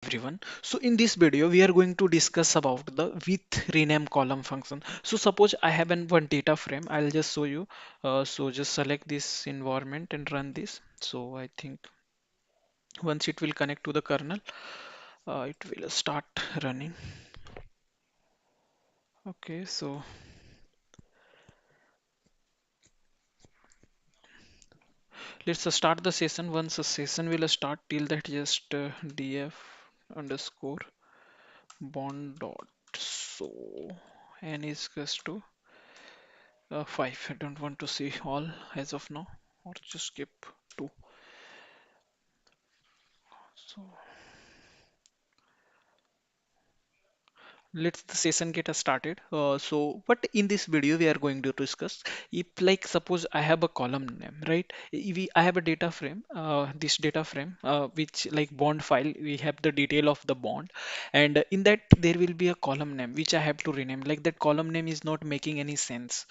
Everyone. So in this video we are going to discuss about the with rename column function. So suppose I have one data frame. I'll just show you. So just select this environment and run this. So I think once it will connect to the kernel, it will start running. Okay, so let's start the session. Once the session will start, till that just df underscore bond dot. So n is equals to 5. I don't want to see all as of now, or just skip 2. So let's the session get us started. So what in this video we are going to discuss, if like suppose I have a column name, right? I have a data frame, this data frame, which like bond file, we have the detail of the bond, and in that there will be a column name which I have to rename. Like that column name is not making any sense.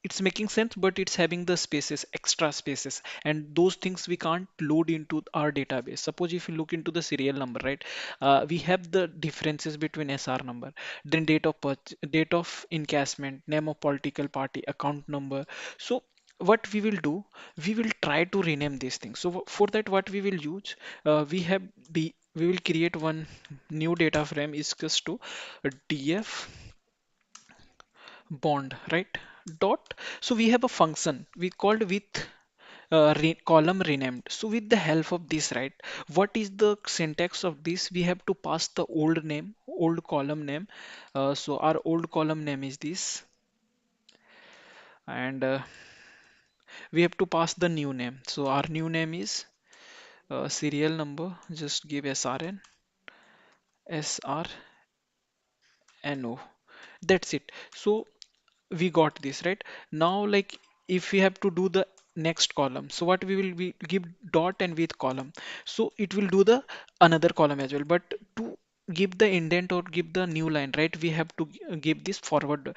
It's making sense, but it's having the spaces, extra spaces, and those things we can't load into our database. Suppose if you look into the serial number, right? We have the differences between SR number, then date of encashment, name of political party, account number. So what we will do, we will try to rename these things. So for that, what we will use, we will create one new data frame is equals to df bond, right? Dot. So we have a function we called with column renamed. So with the help of this, right, what is the syntax of this? We have to pass the old name, old column name. So our old column name is this, and we have to pass the new name. So our new name is serial number. Just give srno. That's it. So we got this right now. Like if we have to do the next column, so what we give dot and with column, so it will do the another column as well. But to give the indent or give the new line, right, we have to give this forward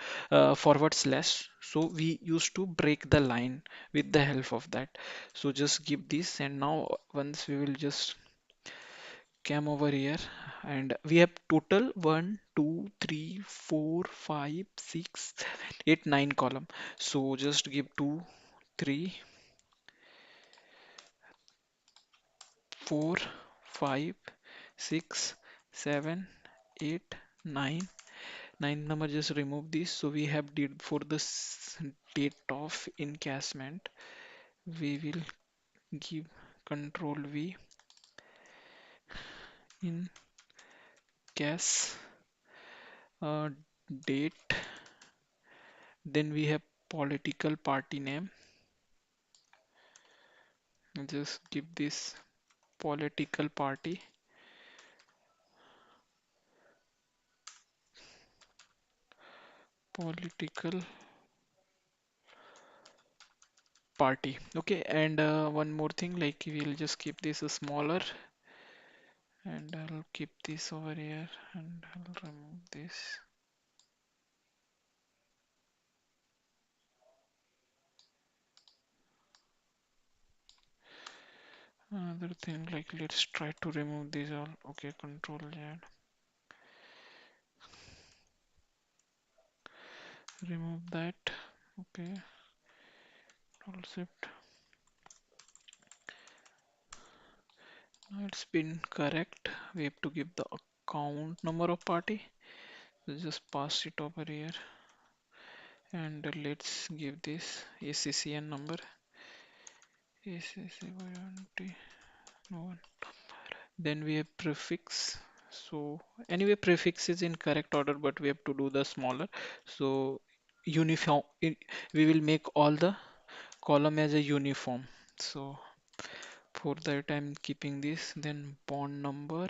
slash. So we used to break the line with the help of that. So just give this, and now once we will just come over here, and we have total 1 2 3 4 5 6 7 8 9 column. So just give 2 3 4 5 6 7 8 9 9 number. Just remove this. So we have did for this date of encashment, we will give control v in cash, uh, date. Then we have political party name. Just give this political party, political party. Okay, and one more thing, like we'll just keep this smaller, and I'll keep this over here, and I'll remove this. Another thing, like let's try to remove these all. Okay, control Z, remove that. Okay, control shift. Now it's been correct. We have to give the account number of party. So just pass it over here, and let's give this ACCN number. ACC no one. Then we have prefix. So anyway, prefix is in correct order, but we have to do the smaller. So uniform, we will make all the column as a uniform. So for that I'm keeping this. Then bond number.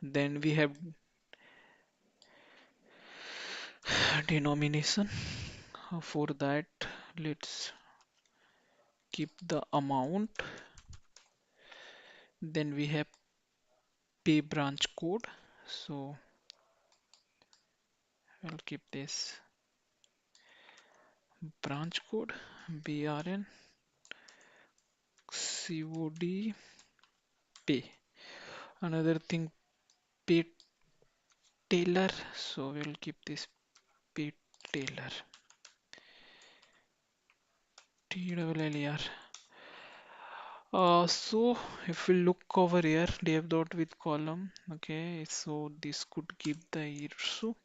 Then we have denomination. For that, let's keep the amount. Then we have pay branch code. So I'll keep this. branch code brn cod pay. Another thing, pay tailor. So we'll keep this pay tailor. TLLER. So if we look over here, df dot with column. Okay, so this could give the error. So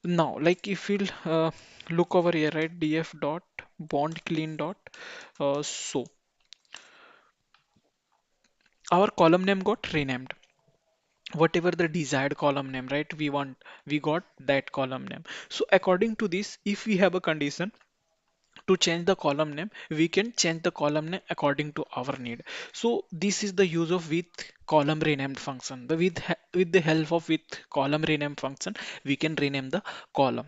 now, like if we'll look over here, right? Df dot bond clean dot. So our column name got renamed. Whatever the desired column name, right? We got that column name. So according to this, if we have a condition to change the column name, we can change the column name according to our need. So this is the use of with column renamed function. With the help of with column rename function, we can rename the column.